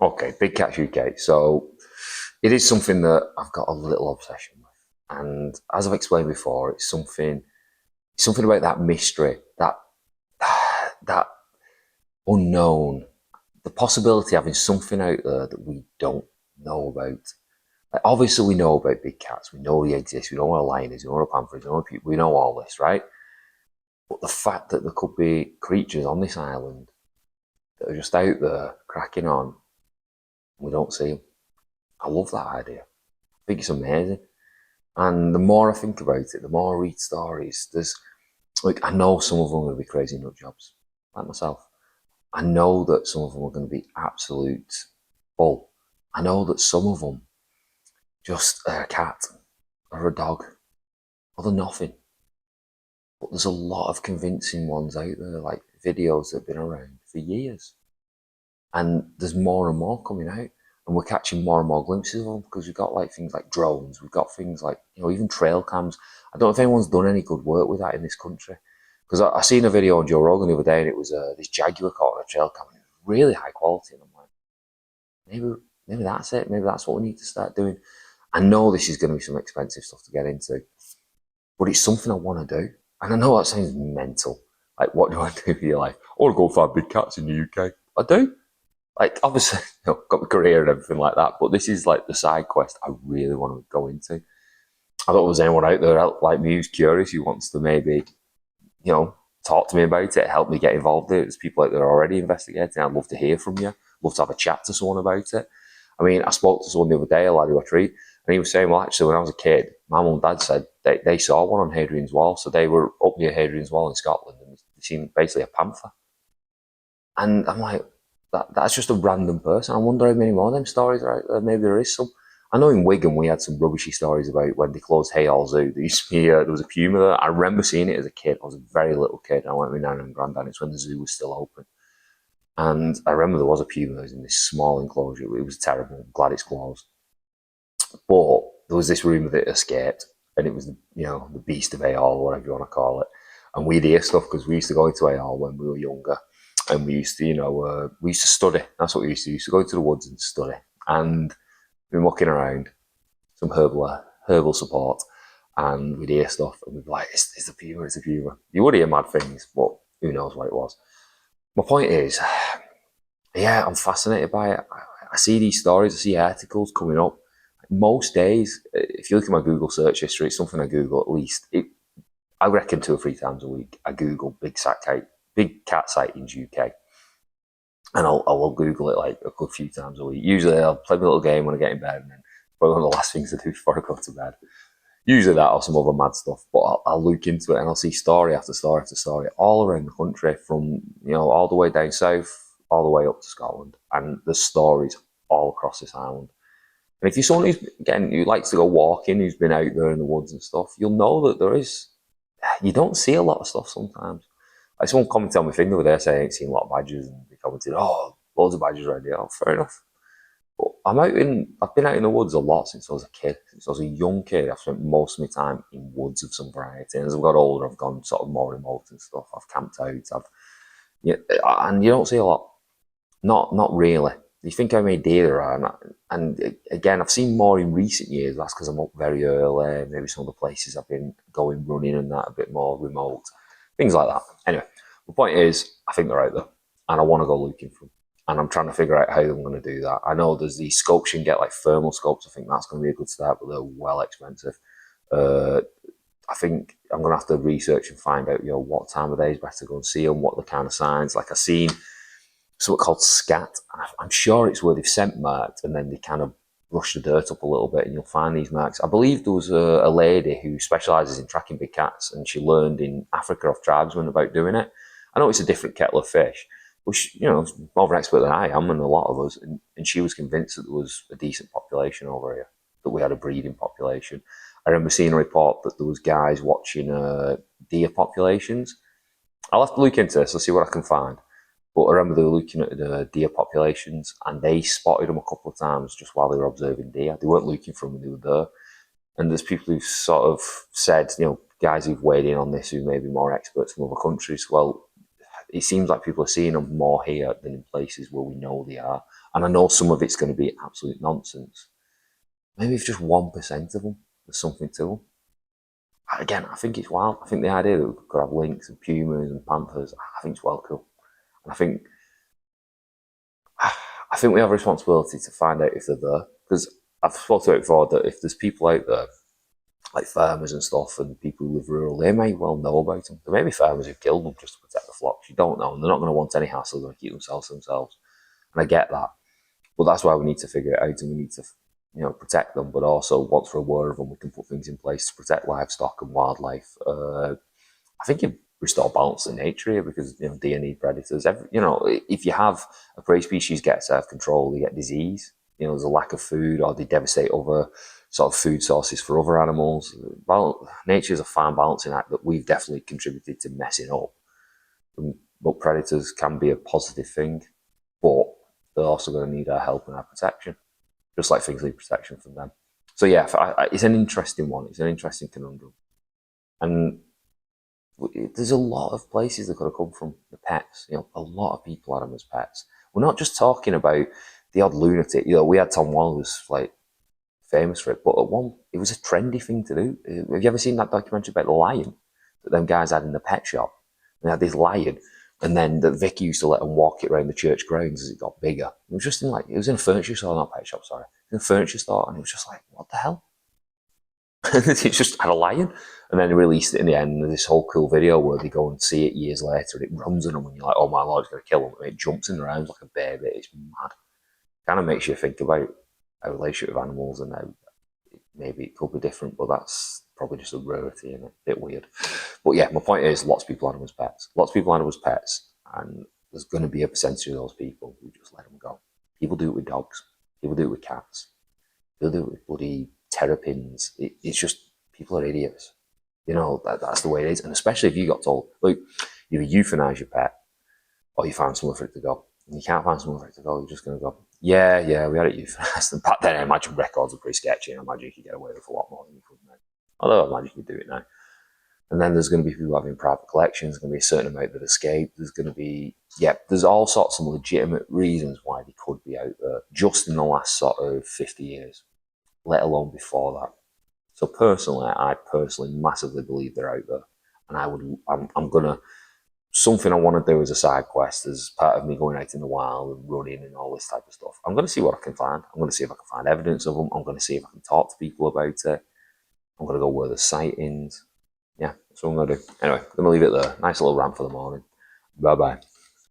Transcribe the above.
Okay, Big Cats UK. So it is something that I've got a little obsession with. And as I've explained before, it's something about that mystery, that unknown, the possibility of having something out there that we don't know about. Like, obviously, we know about big cats. We know they exist. We know what a lion is. We know what a panther is. We know all this, right? But the fact that there could be creatures on this island that are just out there cracking on, we don't see them. I love that idea. I think it's amazing. And the more I think about it, the more I read stories. There's like I know some of them are going to be crazy nut jobs, like myself. I know that some of them are going to be absolute bull. I know that some of them just a cat or a dog or they're nothing. But there's a lot of convincing ones out there, like videos that have been around for years. And there's more and more coming out. And we're catching more and more glimpses of them because we've got like things like drones, we've got things like, even trail cams. I don't know if anyone's done any good work with that in this country. Because I seen a video on Joe Rogan the other day and it was this jaguar caught on a trail cam and it was really high quality. And I'm like, maybe that's it. Maybe that's what we need to start doing. I know this is going to be some expensive stuff to get into, but it's something I want to do. And I know that sounds mental. Like, what do I do with your life? I want to go find big cats in the UK. I do. Like, obviously, got my career and everything like that, but this is like the side quest I really want to go into. I thought there was anyone out there like me who's curious, who wants to maybe, talk to me about it, help me get involved in it. There's people out there already investigating. I'd love to hear from you. Love to have a chat to someone about it. I mean, I spoke to someone the other day, a lad who I treat, and he was saying, well, actually, when I was a kid, my mum and dad said they saw one on Hadrian's Wall. So they were up near Hadrian's Wall in Scotland and they seen basically a panther. And I'm like, that's just a random person. I wonder how many more of them stories are out there. Maybe there is some. I know in Wigan we had some rubbishy stories about when they closed Haigh Zoo. There was a puma there. I remember seeing it as a kid. I was a very little kid. I went with Nan and Grandad. It's when the zoo was still open. And I remember there was a puma that was in this small enclosure. It was terrible. I'm glad it's closed. But there was this rumour that it escaped. And it was, the beast of Haigh, or whatever you want to call it. And we'd hear stuff because we used to go into Haigh when we were younger. And we used to, we used to study. That's what we used to do. We used to go into the woods and study. And we'd be mucking around, some herbal support, and we'd hear stuff, and we'd be like, it's a puma, it's a puma. You would hear mad things, but who knows what it was. My point is, yeah, I'm fascinated by it. I see these stories, I see articles coming up. Most days, if you look at my Google search history, it's something I Google at least. I reckon 2 or 3 times a week, I Google big cat sightings UK. And I'll Google it like a good few times a week. Usually I'll play my little game when I get in bed, and then probably one of the last things I do before I go to bed. Usually that or some other mad stuff, but I'll look into it and I'll see story after story after story all around the country, from all the way down south, all the way up to Scotland, and there's stories all across this island. And if you're someone who likes to go walking, who's been out there in the woods and stuff, you'll know that you don't see a lot of stuff sometimes. Like someone commented on my thing the other day saying I ain't seen a lot of badgers, and they commented, oh, loads of badgers around here. Oh, fair enough. But I've been out in the woods a lot since I was a kid. Since I was a young kid, I've spent most of my time in woods of some variety. And as I've got older, I've gone sort of more remote and stuff. I've camped out. And you don't see a lot. Not really. You think how many deer there are, and again, I've seen more in recent years. That's because I'm up very early. Maybe some of the places I've been going running and that a bit more remote, things like that. Anyway, the point is, I think they're out there, and I want to go looking for them. And I'm trying to figure out how I'm going to do that. I know there's these scopes you can get, like thermal scopes. I think that's going to be a good start, but they're well expensive. I think I'm going to have to research and find out, what time of day is better to go and see them, what the kind of signs. Like I've seen something called scat. I'm sure it's where they've scent marked and then they kind of brush the dirt up a little bit and you'll find these marks. I believe there was a lady who specialises in tracking big cats, and she learned in Africa off tribesmen about doing it. I know it's a different kettle of fish, but she, more of an expert than I am and a lot of us, and she was convinced that there was a decent population over here, that we had a breeding population. I remember seeing a report that there was guys watching deer populations. I'll have to look into this. I'll see what I can find. But I remember they were looking at the deer populations, and they spotted them a couple of times just while they were observing deer. They weren't looking for them when they were there. And there's people who've sort of said, guys who've weighed in on this who may be more experts from other countries, well, it seems like people are seeing them more here than in places where we know they are. And I know some of it's going to be absolute nonsense. Maybe if just 1% of them, there's something to them. Again, I think it's wild. I think the idea that we could have lynx and pumas and panthers, I think it's well cool. And I think we have a responsibility to find out if they're there. Because I've spoken about before that if there's people out there, like farmers and stuff, and people who live rural, they may well know about them. There may be farmers who killed them just to protect the flocks. You don't know, and they're not going to want any hassle. They're going to keep themselves to themselves. And I get that. But that's why we need to figure it out, and we need to, protect them. But also, once we're aware of them, we can put things in place to protect livestock and wildlife. I think you restore balance in nature here because deer need predators. If you have a prey species gets out of control, they get disease. There's a lack of food, or they devastate other sort of food sources for other animals. Well, nature is a fine balancing act that we've definitely contributed to messing up. But predators can be a positive thing, but they're also going to need our help and our protection, just like things need protection from them. So yeah, it's an interesting one. It's an interesting conundrum, and there's a lot of places that could have come from the pets. A lot of people had them as pets. We're not just talking about the odd lunatic. We had Tom Wall who's like famous for it, but it was a trendy thing to do. Have you ever seen that documentary about the lion that them guys had in the pet shop? They had this lion, and then the Vicky used to let them walk it around the church grounds as it got bigger. It was just it was in a furniture store, not a pet shop, sorry. In a furniture store, and it was just like, what the hell? It just had a lion, and then they released it in the end. This whole cool video where they go and see it years later, and it runs on them, and you're like, "Oh my lord, it's going to kill them!" And it jumps in the arms like a baby. It's mad. Kind of makes you think about a relationship with animals and how maybe it could be different, but that's probably just a rarity and a bit weird. But yeah, my point is, lots of people had them as pets. Lots of people had them as pets, and there's going to be a percentage of those people who just let them go. People do it with dogs. People do it with cats. People do it with bloody terrapins. It's just, people are idiots. That's the way it is. And especially if you got told, look, either euthanize your pet or you find somewhere for it to go. And you can't find somewhere for it to go, you're just going to go, yeah, we had it euthanized. And back then, I imagine records are pretty sketchy. I imagine you could get away with a lot more than you could now. Although I imagine you could do it now. And then there's going to be people having private collections. There's going to be a certain amount that escape. There's going to be, there's all sorts of legitimate reasons why they could be out there just in the last sort of 50 years, let alone before that. So personally, I massively believe they're out there. And I'm going to, something I want to do as a side quest, as part of me going out in the wild and running and all this type of stuff. I'm going to see what I can find. I'm going to see if I can find evidence of them. I'm going to see if I can talk to people about it. I'm going to go where the sightings. Yeah, that's what I'm going to do. Anyway, I'm going to leave it there. Nice little rant for the morning. Bye-bye.